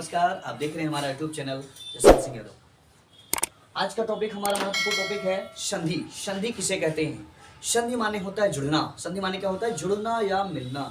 नमस्कार, आप देख रहे हैं हमारा यूट्यूब चैनल जसवंत सिंह यादव। आज का टॉपिक हमारा महत्वपूर्ण टॉपिक है संधि। संधि किसे कहते हैं? संधि माने होता है जुड़ना। संधि माने क्या होता है? जुड़ना या मिलना।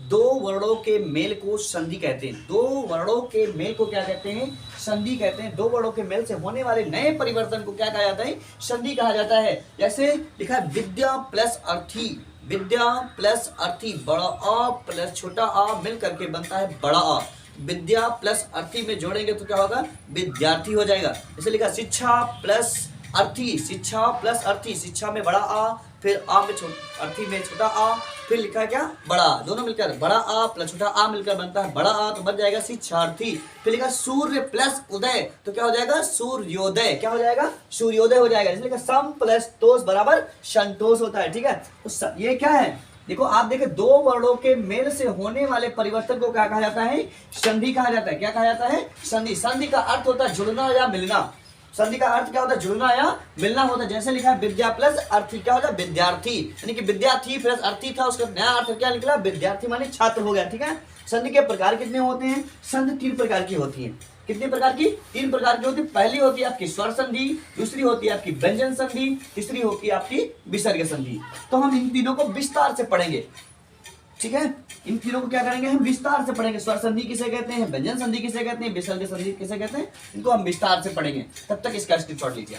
दो वर्णों के मेल को संधि कहते हैं। दो वर्णों के मेल को क्या कहते हैं? संधि कहते हैं। दो वर्णों के मेल से होने वाले नए परिवर्तन को क्या कहा जाता है? संधि कहा जाता है। जैसे लिखा है विद्या प्लस अर्थी। विद्या प्लस अर्थी, बड़ा आ प्लस छोटा आ मिल करके बनता है बड़ा आ। विद्या प्लस अर्थी में जोड़ेंगे तो क्या होगा? विद्यार्थी हो जाएगा। जैसे लिखा शिक्षा प्लस अर्थी। शिक्षा प्लस अर्थी, शिक्षा में बड़ा आ, फिर आ में अर्थी में छोटा आ, फिर लिखा है क्या? बड़ा। दोनों मिलकर बड़ा आ प्लस छोटा आ मिलकर बनता है बड़ा आ, तो बन जाएगा शिक्षार्थी। फिर लिखा सूर्य प्लस उदय, तो क्या हो जाएगा? सूर्योदय। क्या हो जाएगा? सूर्योदय हो जाएगा। जैसे लिखा सम प्लस तोष बराबर संतोष होता है। ठीक है, तो ये क्या है? देखो आप देखें, दो वर्णों के मेल से होने वाले परिवर्तन को क्या कहा जाता है? संधि कहा जाता है। क्या कहा जाता है? संधि। संधि का अर्थ होता है जुड़ना या मिलना। संधि का अर्थ क्या होता है? जुड़ना या मिलना होता है। जैसे लिखा है विद्या प्लस अर्थी, क्या होता है? विद्यार्थी। यानी कि विद्यार्थी प्लस अर्थी था, उसका नया अर्थ क्या निकला? विद्यार्थी माने छात्र हो गया। ठीक है, संधि के प्रकार कितने होते हैं? संधि 3 प्रकार की होती है। कितने प्रकार की? 3 प्रकार की होती है। पहली होती है आपकी स्वर संधि, दूसरी होती है आपकी व्यंजन संधि, तीसरी होती है आपकी विसर्ग संधि। तो हम इन तीनों को विस्तार से पढ़ेंगे। ठीक है, इन तीनों को क्या करेंगे? हम विस्तार से पढ़ेंगे। स्वर संधि किसे कहते हैं, व्यंजन संधि किसे कहते हैं, विसर्ग संधि किसे कहते हैं, इनको हम विस्तार से पढ़ेंगे। तब तक इसका स्क्रीनशॉट लीजिए।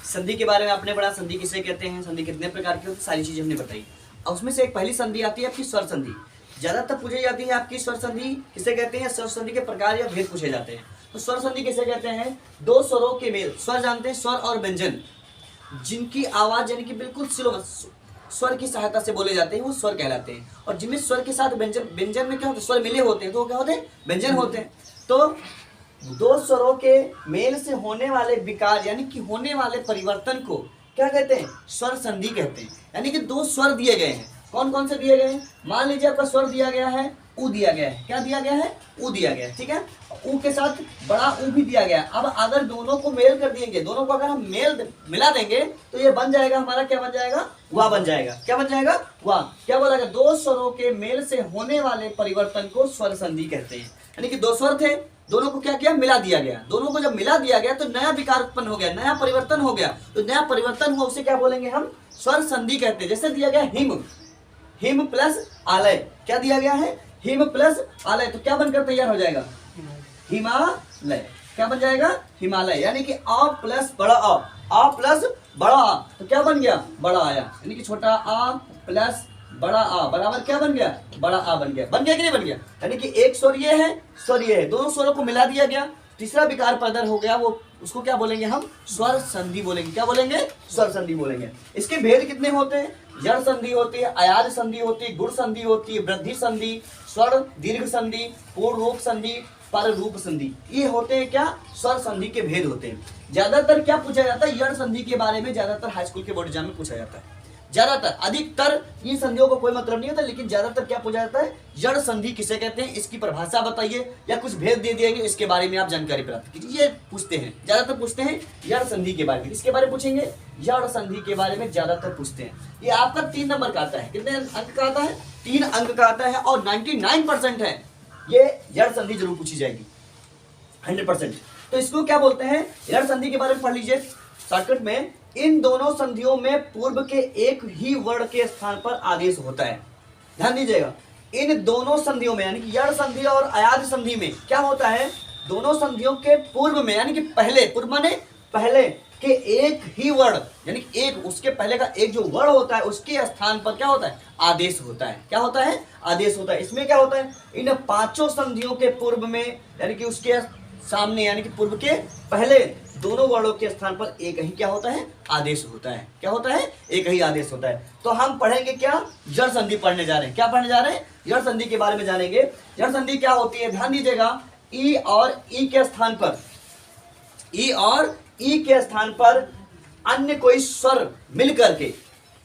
संधि के बारे में आपने पढ़ा, संधि किसे कहते हैं, संधि कितने प्रकार की होती है, सारी चीजें हमने बताई। और उसमें से एक पहली संधि आती है आपकी स्वर संधि। ज्यादातर पूछी जाती है आपकी स्वर संधि किसे कहते हैं, स्वर संधि के प्रकार या भेद पूछे जाते हैं। तो स्वर संधि किसे कहते हैं? दो स्वरों के मेल। स्वर जानते हैं, स्वर और व्यंजन, जिनकी आवाज यानी कि बिल्कुल स्लो स्वर की सहायता से बोले जाते हैं, वो स्वर कहलाते हैं। और जिनमें स्वर के साथ व्यंजन, व्यंजन में क्या होता है? स्वर मिले होते हैं, तो वो क्या होते हैं? व्यंजन होते हैं। तो दो स्वरों के मेल से होने वाले विकार यानी कि होने वाले परिवर्तन को क्या कहते हैं? स्वर संधि कहते हैं। यानी कि दो स्वर दिए गए हैं। कौन कौन से दिए गए हैं? मान लीजिए आपका स्वर दिया गया है ऊ दिया गया है। क्या दिया गया है? ऊ दिया गया है। ठीक है, ऊ के साथ बड़ा ऊ भी दिया गया है। अब अगर दोनों को मेल कर देंगे, दोनों को अगर हम मेल मिला देंगे तो ये बन जाएगा हमारा, क्या बन जाएगा? वाह बन जाएगा। क्या बन जाएगा? वाह। क्या बोला गया? दो स्वरों के मेल से होने वाले परिवर्तन को स्वर संधि कहते हैं। यानी कि दो स्वर थे, दोनों को क्या किया? मिला दिया गया। दोनों को जब मिला दिया गया तो नया विकार उत्पन्न हो गया, नया परिवर्तन हो गया। तो नया परिवर्तन हुआ उसे क्या बोलेंगे हम? स्वर संधि कहते हैं। जैसे दिया गया हिम, हिम प्लस आलय। क्या दिया गया है? हिम प्लस आलय, तो क्या बनकर तैयार हो जाएगा? हिमालय। क्या बन जाएगा? हिमालय। यानी कि आ प्लस बड़ा आ प्लस बड़ा आ, तो क्या बन गया? बड़ा आया। यानी कि छोटा आ प्लस बड़ा आ बराबर क्या बन गया? बड़ा आ बन गया। बन गया कि नहीं बन गया? यानी कि एक स्वर ये है, स्वर ये है, दोनों स्वरों को मिला दिया गया, तीसरा विकार पैदा हो गया, वो उसको क्या बोलेंगे हम? स्वर संधि बोलेंगे। क्या बोलेंगे? स्वर संधि बोलेंगे। इसके भेद कितने होते हैं? जड़ संधि होती है, अयाज संधि होती है, गुण संधि होती है, वृद्धि संधि, स्वर दीर्घ संधि, पूर्ण रूप संधि, पर रूप संधि। ये होते हैं क्या? स्वर संधि के भेद होते हैं। ज्यादातर क्या पूछा जाता है? यड़ संधि के बारे में ज्यादातर हाई स्कूल के बोर्ड एग्जाम में पूछा जाता है। ज्यादातर, अधिकतर इन संधियों को कोई मतलब नहीं होता, लेकिन ज्यादातर क्या पूछा जाता है? जड़ संधि किसे कहते हैं, इसकी परिभाषा बताइए या कुछ भेद दे दिए, इसके बारे में आप जानकारी प्राप्त कीजिए। ये पूछते हैं, ज्यादातर पूछते हैं जड़ संधि के बारे में। इसके बारे में पूछेंगे, जड़ संधि के बारे में ज्यादातर पूछते हैं। ये आपका 3 नंबर का आता है। कितने अंक का आता है? 3 अंक का आता है। और 99% है ये जड़ संधि जरूर पूछी जाएगी, 100%। तो इसको क्या बोलते हैं? जड़ संधि के बारे में पढ़ लीजिए शॉर्टकट में। इन दोनों संधियों में पूर्व के एक ही वर्ण के स्थान पर आदेश होता है। ध्यान दीजिएगा, इन दोनों संधियों में यानी कि यड़ संधि और अयाज संधि में क्या होता है? दोनों संधियों के पूर्व में यानी कि पहले, पूर्व माने पहले के एक ही वर्ण, यानी एक उसके पहले का एक जो वर्ण होता है उसके स्थान पर क्या होता है? आदेश होता है। क्या होता है? आदेश होता है। इसमें क्या होता है? इन 5 संधियों के पूर्व में यानी कि उसके सामने यानी कि पूर्व के पहले दोनों वर्णों के स्थान पर एक ही क्या होता है? आदेश होता है। क्या होता है? एक ही आदेश होता है। तो हम पढ़ेंगे क्या? जड़ संधि पढ़ने जा रहे हैं। क्या पढ़ने जा रहे हैं? जड़ संधि के बारे में जानेंगे। जड़ संधि क्या होती है? ध्यान दीजिएगा, ई और ई के स्थान पर, ई और ई के स्थान पर अन्य कोई स्वर मिल करके,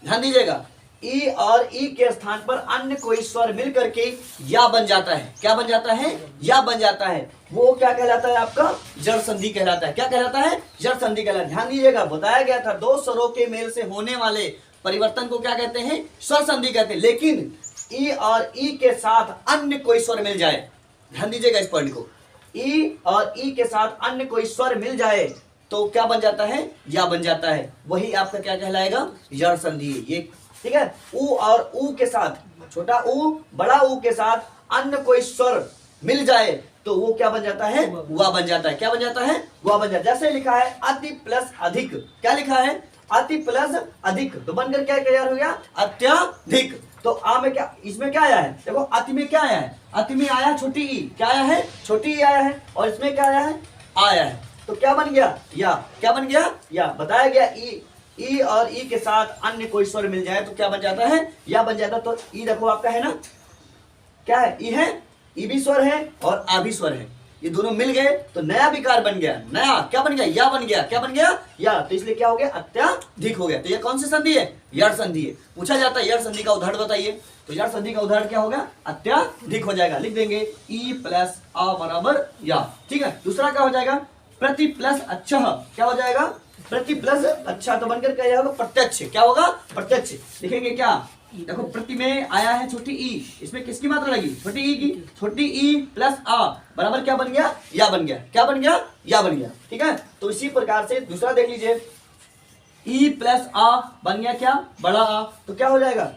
ध्यान दीजिएगा, ई और ई के स्थान पर अन्य कोई स्वर मिल करके या बन जाता है। क्या बन जाता है? या बन जाता है। वो क्या कहलाता है? आपका जड़ संधि कहलाता है। क्या कहलाता है? जड़ संधि कहलाता है। ध्यान दीजिएगा, बताया गया था दो स्वरों के मेल से होने वाले परिवर्तन को क्या कहते हैं? स्वर संधि कहते हैं। लेकिन ई और ई के साथ अन्य कोई स्वर मिल जाए, ध्यान दीजिएगा इस पॉइंट को, ई और ई के साथ अन्य कोई स्वर मिल जाए तो क्या बन जाता है, या बन जाता है, वही आपका क्या कहलाएगा, यड़ संधि। ये ठीक है, ऊ और ऊ के साथ, छोटा ऊ बड़ा ऊ के साथ अन्य कोई स्वर मिल जाए तो वो क्या बन जाता है, वा बन जाता है। क्या बन जाता है, वा बन जाता है। जैसे लिखा है अति प्लस अधिक, क्या लिखा है, अति प्लस अधिक, तो बनकर क्या तैयार हो गया, अत्यधिक। तो आ में क्या, इसमें क्या आया है, देखो अति में क्या आया है, अति में आया छोटी ई, क्या आया है, छोटी ई आया है, और इसमें क्या आया है, तो क्या बन गया, या। क्या बन गया, या। बताया गया ई और ई के साथ अन्य कोई स्वर मिल जाए तो क्या बन जाता है, या बन जाता है। तो ई देखो आपका है ना, क्या है, ई है, ई भी स्वर है और आ भी स्वर है, ये दोनों मिल गए तो नया विकार बन गया, नया क्या बन गया, या बन गया। क्या बन गया, या। तो इसलिए क्या हो गया, अत्यधिक हो गया। तो ये कौन सी संधि है, यड़ संधि है। पूछा जाता है यड़ संधि का उदाहरण बताइए, तो यड़ संधि का उदाहरण क्या होगा, अत्यधिक हो जाएगा। लिख देंगे ई प्लस आ बराबर या। ठीक है, दूसरा क्या हो जाएगा, प्रति प्लस अच्छा, क्या हो जाएगा, प्रति प्लस अच्छा, तो बनकर क्या होगा, प्रत्यक्ष। क्या होगा, प्रत्यक्ष। लिखेंगे क्या, देखो प्रति में आया है छोटी ई, इसमें किसकी मात्रा लगी, छोटी ई की, छोटी ई प्लस आ बराबर क्या बन गया, या बन गया। क्या बन गया, या बन गया। ठीक है, तो इसी प्रकार से दूसरा देख लीजिए, ई प्लस आ बन गया क्या, बड़ा आ, तो क्या हो जाएगा,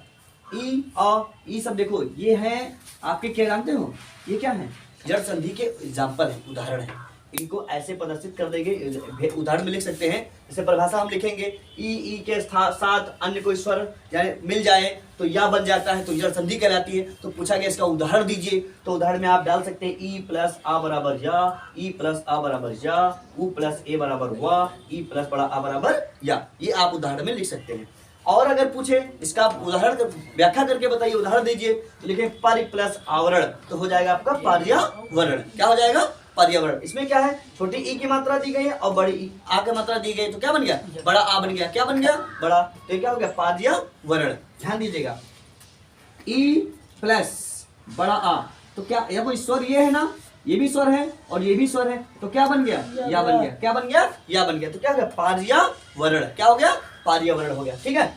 ई आ, ई सब देखो ये है आपके, क्या जानते हो ये क्या है, जड़ संधि के एग्जाम्पल है, उदाहरण है। इनको ऐसे प्रदर्शित कर देंगे, उदाहरण में लिख सकते हैं। जैसे परिभाषा हम लिखेंगे, ई के साथ अन्य कोई स्वर यानी मिल जाए तो या बन जाता है, तो जड़ संधि कहलाती है। तो पूछा गया इसका उदाहरण दीजिए, तो उदाहरण में आप डाल सकते हैं ई प्लस आ बराबर या, ई प्लस आ बराबर या, ऊ प्लस ए बराबर वा, ई प्लस बड़ा आ बराबर या। ये आप उदाहरण में लिख सकते हैं। और अगर पूछे इसका उदाहरण व्याख्या करके बताइए, उदाहरण दीजिए, तो लिखें परि प्लस आवरण, तो हो जाएगा आपका पर्यावरण। क्या हो जाएगा, पर्यावरण। इसमें क्या है, छोटी ई की मात्रा दी गई है और बड़ी ई आ की मात्रा दी गई, तो क्या बन गया, बड़ा आ बन गया। क्या बन गया, बड़ा, तो क्या हो गया, पर्यावरण। ध्यान दीजिएगा, ई प्लस बड़ा आ, तो क्या ये कोई स्वर, ये है ना, ये भी स्वर है और ये भी स्वर है, तो क्या बन गया, या बन गया। क्या बन गया, या बन गया। तो क्या हो गया, पर्यावरण। क्या हो गया, पर्यावरण हो गया। ठीक है,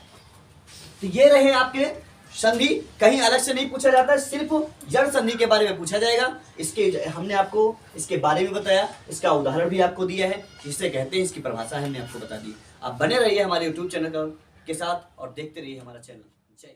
तो ये रहे आपके संधि, कहीं अलग से नहीं पूछा जाता है, सिर्फ जड़ संधि के बारे में पूछा जाएगा। इसके हमने आपको इसके बारे में बताया, इसका उदाहरण भी आपको दिया है, जिससे कहते हैं, इसकी परिभाषा हमने आपको बता दी। आप बने रहिए हमारे YouTube चैनल के साथ और देखते रहिए हमारा चैनल। जय